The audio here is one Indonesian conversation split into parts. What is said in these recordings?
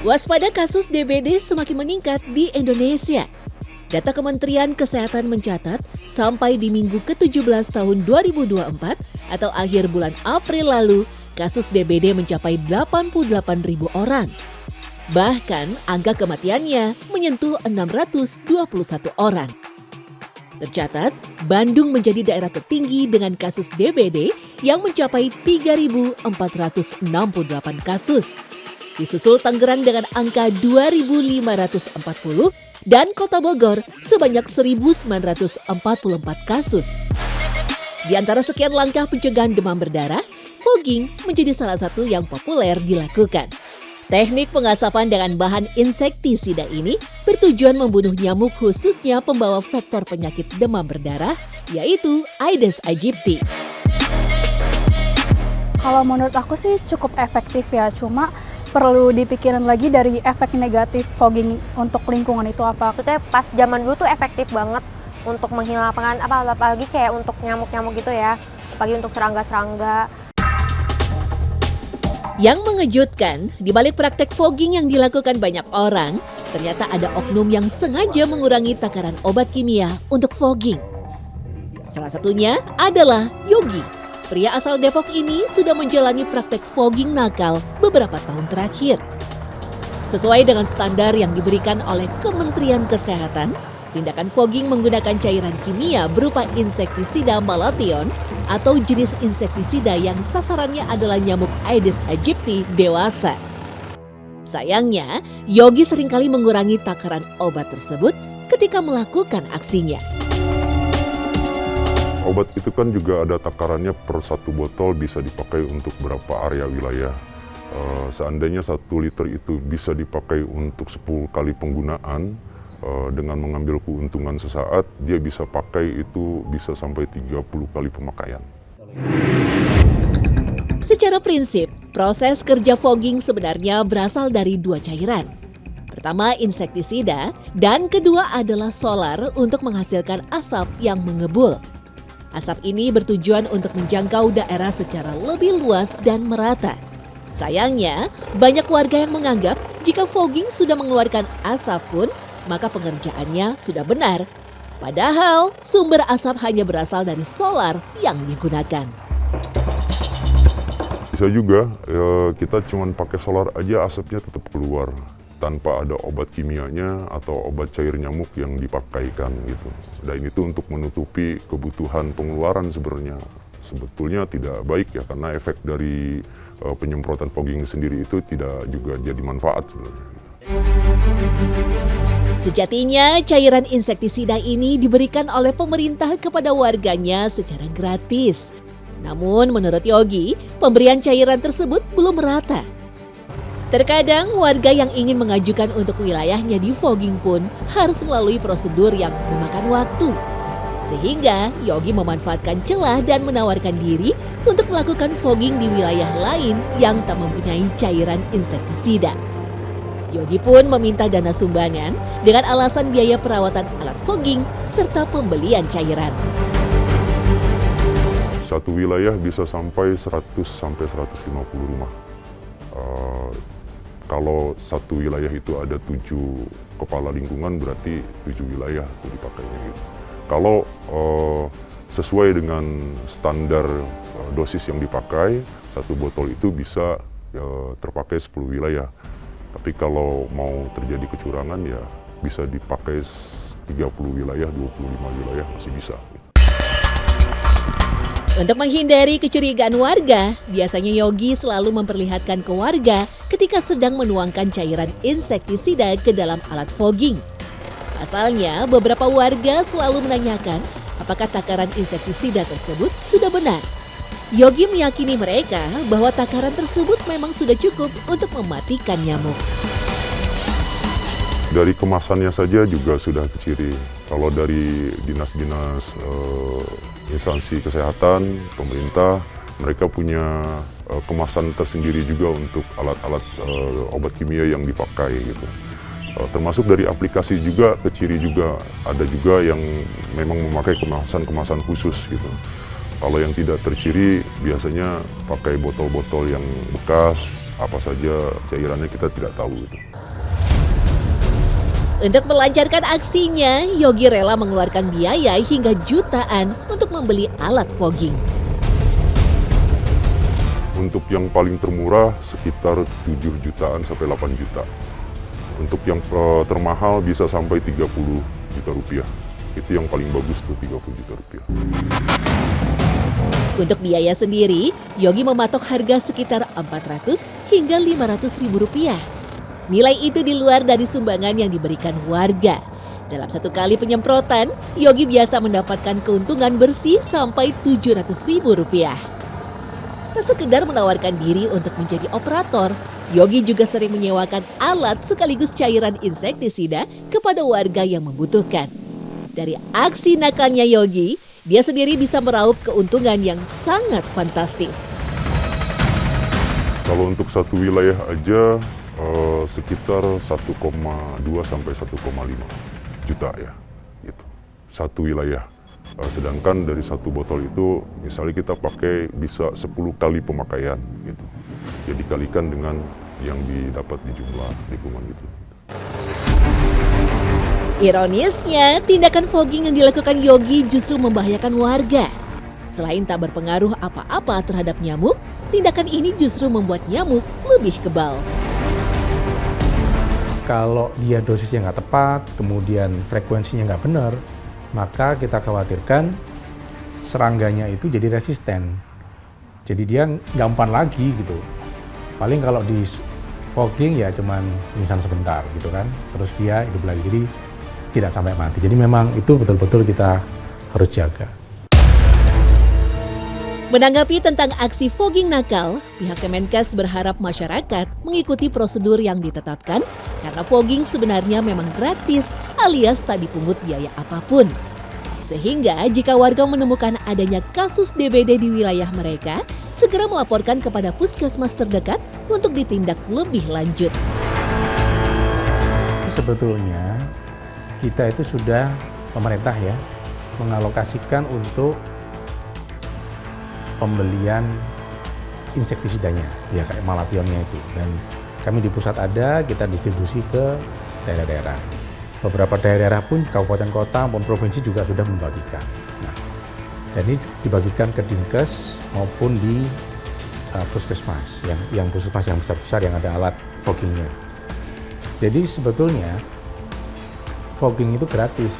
Waspada kasus DBD semakin meningkat di Indonesia. Data Kementerian Kesehatan mencatat, sampai di minggu ke-17 tahun 2024 atau akhir bulan April lalu, kasus DBD mencapai 88.000 orang. Bahkan, angka kematiannya menyentuh 621 orang. Tercatat, Bandung menjadi daerah tertinggi dengan kasus DBD yang mencapai 3.468 kasus. Disusul Tangerang dengan angka 2.540 dan Kota Bogor sebanyak 1.944 kasus. Di antara sekian langkah pencegahan demam berdarah, fogging menjadi salah satu yang populer dilakukan. Teknik pengasapan dengan bahan insektisida ini bertujuan membunuh nyamuk khususnya pembawa vektor penyakit demam berdarah, yaitu Aedes aegypti. Kalau menurut aku sih cukup efektif ya, cuma perlu dipikirin lagi dari efek negatif fogging untuk lingkungan itu apa. Maksudnya pas zaman dulu tuh efektif banget untuk menghilangkan apalagi kayak untuk nyamuk-nyamuk gitu ya, apalagi untuk serangga-serangga. Yang mengejutkan, di balik praktek fogging yang dilakukan banyak orang, ternyata ada oknum yang sengaja mengurangi takaran obat kimia untuk fogging. Salah satunya adalah Yogi. Pria asal Depok ini sudah menjalani praktek fogging nakal beberapa tahun terakhir. Sesuai dengan standar yang diberikan oleh Kementerian Kesehatan, tindakan fogging menggunakan cairan kimia berupa insektisida Malathion atau jenis insektisida yang sasarannya adalah nyamuk Aedes aegypti dewasa. Sayangnya, Yogi seringkali mengurangi takaran obat tersebut ketika melakukan aksinya. Obat itu kan juga ada takarannya, per satu botol bisa dipakai untuk berapa area wilayah. Seandainya 1 liter itu bisa dipakai untuk 10 kali penggunaan, dengan mengambil keuntungan sesaat, dia bisa pakai itu bisa sampai 30 kali pemakaian. Secara prinsip, proses kerja fogging sebenarnya berasal dari 2 cairan. Pertama insektisida dan kedua adalah solar untuk menghasilkan asap yang mengebul. Asap ini bertujuan untuk menjangkau daerah secara lebih luas dan merata. Sayangnya, banyak warga yang menganggap jika fogging sudah mengeluarkan asap pun, maka pengerjaannya sudah benar. Padahal sumber asap hanya berasal dari solar yang digunakan. Bisa juga kita cuma pakai solar aja asapnya tetap keluar tanpa ada obat kimianya atau obat cair nyamuk yang dipakaikan gitu. Dan itu untuk menutupi kebutuhan pengeluaran sebenarnya. Sebetulnya tidak baik ya, karena efek dari penyemprotan fogging sendiri itu tidak juga jadi manfaat sebenarnya. Sejatinya, cairan insektisida ini diberikan oleh pemerintah kepada warganya secara gratis. Namun, menurut Yogi, pemberian cairan tersebut belum merata. Terkadang, warga yang ingin mengajukan untuk wilayahnya di fogging pun harus melalui prosedur yang memakan waktu. Sehingga, Yogi memanfaatkan celah dan menawarkan diri untuk melakukan fogging di wilayah lain yang tak mempunyai cairan insektisida. Yogi pun meminta dana sumbangan dengan alasan biaya perawatan alat fogging serta pembelian cairan. Satu wilayah bisa sampai 100 sampai 150 rumah. Kalau satu wilayah itu ada 7 kepala lingkungan, berarti 7 wilayah itu dipakainya gitu. Kalau sesuai dengan standar dosis yang dipakai, 1 botol itu bisa terpakai 10 wilayah. Tapi kalau mau terjadi kecurangan ya bisa dipakai 30 wilayah, 25 wilayah masih bisa. Untuk menghindari kecurigaan warga, biasanya Yogi selalu memperlihatkan ke warga ketika sedang menuangkan cairan insektisida ke dalam alat fogging. Pasalnya, beberapa warga selalu menanyakan apakah takaran insektisida tersebut sudah benar. Yogi meyakini mereka bahwa takaran tersebut memang sudah cukup untuk mematikan nyamuk. Dari kemasannya saja juga sudah keciri. Kalau dari dinas-dinas instansi kesehatan, pemerintah, mereka punya kemasan tersendiri juga untuk alat-alat obat kimia yang dipakai gitu. Termasuk dari aplikasi juga keciri juga, ada juga yang memang memakai kemasan-kemasan khusus gitu. Kalau yang tidak terciri biasanya pakai botol-botol yang bekas apa saja cairannya kita tidak tahu gitu. Untuk melancarkan aksinya, Yogi rela mengeluarkan biaya hingga jutaan untuk membeli alat fogging. Untuk yang paling termurah sekitar 7 jutaan sampai 8 juta. Untuk yang termahal bisa sampai 30 juta rupiah. Itu yang paling bagus tuh 30 juta rupiah. Untuk biaya sendiri, Yogi mematok harga sekitar 400 hingga 500 ribu rupiah. Nilai itu di luar dari sumbangan yang diberikan warga. Dalam satu kali penyemprotan, Yogi biasa mendapatkan keuntungan bersih sampai 700 ribu rupiah. Tak sekedar menawarkan diri untuk menjadi operator, Yogi juga sering menyewakan alat sekaligus cairan insektisida kepada warga yang membutuhkan. Dari aksi nakalnya Yogi, dia sendiri bisa meraup keuntungan yang sangat fantastis. Kalau untuk satu wilayah aja sekitar 1,2 sampai 1,5 juta ya, gitu. Satu wilayah. Sedangkan dari satu botol itu misalnya kita pakai bisa 10 kali pemakaian gitu. Jadi dikalikan dengan yang didapat di jumlah lingkungan gitu. Ironisnya, tindakan fogging yang dilakukan Yogi justru membahayakan warga. Selain tak berpengaruh apa-apa terhadap nyamuk, tindakan ini justru membuat nyamuk lebih kebal. Kalau dia dosisnya nggak tepat, kemudian frekuensinya nggak benar, maka kita khawatirkan serangganya itu jadi resisten. Jadi dia nggak umpan lagi gitu. Paling kalau di fogging ya cuman pingsan sebentar gitu kan, terus dia hidup lagi, jadi tidak sampai mati. Jadi memang itu betul-betul kita harus jaga. Menanggapi tentang aksi fogging nakal, pihak Kemenkes berharap masyarakat mengikuti prosedur yang ditetapkan karena fogging sebenarnya memang gratis alias tak dipungut biaya apapun. Sehingga jika warga menemukan adanya kasus DBD di wilayah mereka, segera melaporkan kepada puskesmas terdekat untuk ditindak lebih lanjut. Sebetulnya kita itu sudah, pemerintah ya, mengalokasikan untuk pembelian insektisidanya, ya kayak Malationnya itu. Dan kami di pusat ada, kita distribusi ke daerah-daerah. Beberapa daerah pun, kabupaten kota maupun provinsi juga sudah membagikan. Nah, dan ini dibagikan ke Dinkes maupun di puskesmas, yang puskesmas yang besar-besar yang ada alat foggingnya. Jadi sebetulnya fogging itu gratis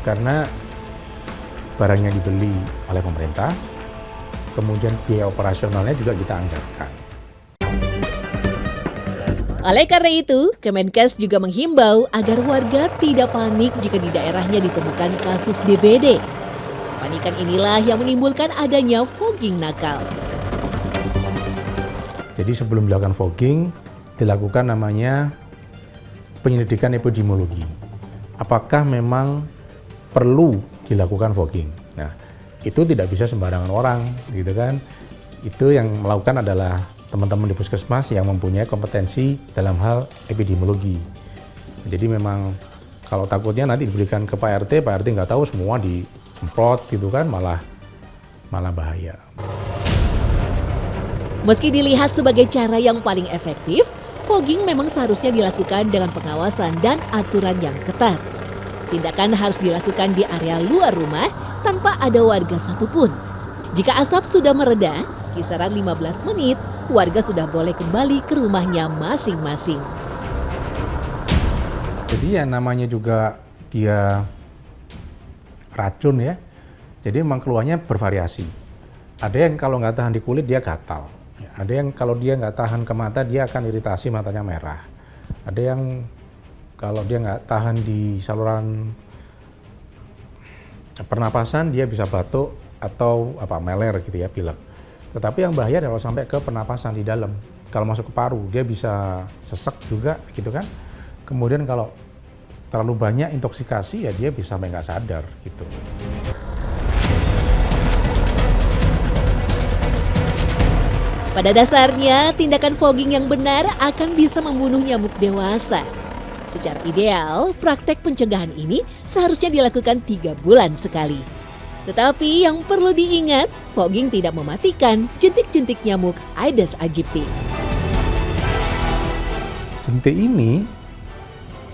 karena barangnya dibeli oleh pemerintah, kemudian biaya operasionalnya juga kita anggarkan. Oleh karena itu, Kemenkes juga menghimbau agar warga tidak panik jika di daerahnya ditemukan kasus DBD. Kepanikan inilah yang menimbulkan adanya fogging nakal. Jadi sebelum dilakukan fogging, dilakukan namanya penyelidikan epidemiologi. Apakah memang perlu dilakukan fogging? Nah, itu tidak bisa sembarangan orang, gitu kan? Itu yang melakukan adalah teman-teman di puskesmas yang mempunyai kompetensi dalam hal epidemiologi. Jadi memang kalau takutnya nanti diberikan ke Pak RT nggak tahu semua disemprot gitu kan, malah bahaya. Meski dilihat sebagai cara yang paling efektif, fogging memang seharusnya dilakukan dengan pengawasan dan aturan yang ketat. Tindakan harus dilakukan di area luar rumah tanpa ada warga satupun. Jika asap sudah mereda, kisaran 15 menit, warga sudah boleh kembali ke rumahnya masing-masing. Jadi yang namanya juga dia racun ya, jadi memang keluarnya bervariasi. Ada yang kalau nggak tahan di kulit dia gatal. Ada yang kalau dia nggak tahan ke mata dia akan iritasi, matanya merah. Ada yang kalau dia nggak tahan di saluran pernapasan dia bisa batuk atau meler gitu ya, pilek. Tetapi yang bahaya kalau sampai ke pernapasan di dalam. Kalau masuk ke paru dia bisa sesek juga gitu kan. Kemudian kalau terlalu banyak intoksikasi ya dia bisa sampai nggak sadar gitu. Pada dasarnya, tindakan fogging yang benar akan bisa membunuh nyamuk dewasa. Secara ideal, praktek pencegahan ini seharusnya dilakukan 3 bulan sekali. Tetapi yang perlu diingat, fogging tidak mematikan jentik-jentik nyamuk Aedes aegypti. jentik ini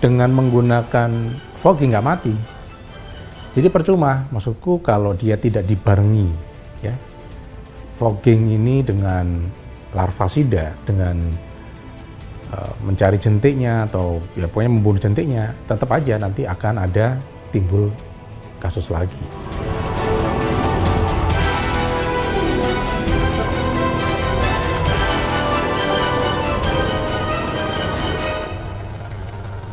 dengan menggunakan fogging nggak mati. Jadi percuma, maksudku kalau dia tidak dibarengi ya fogging ini dengan larvasida, dengan mencari jentiknya atau ya pokoknya membunuh jentiknya, tetap aja nanti akan ada timbul kasus lagi.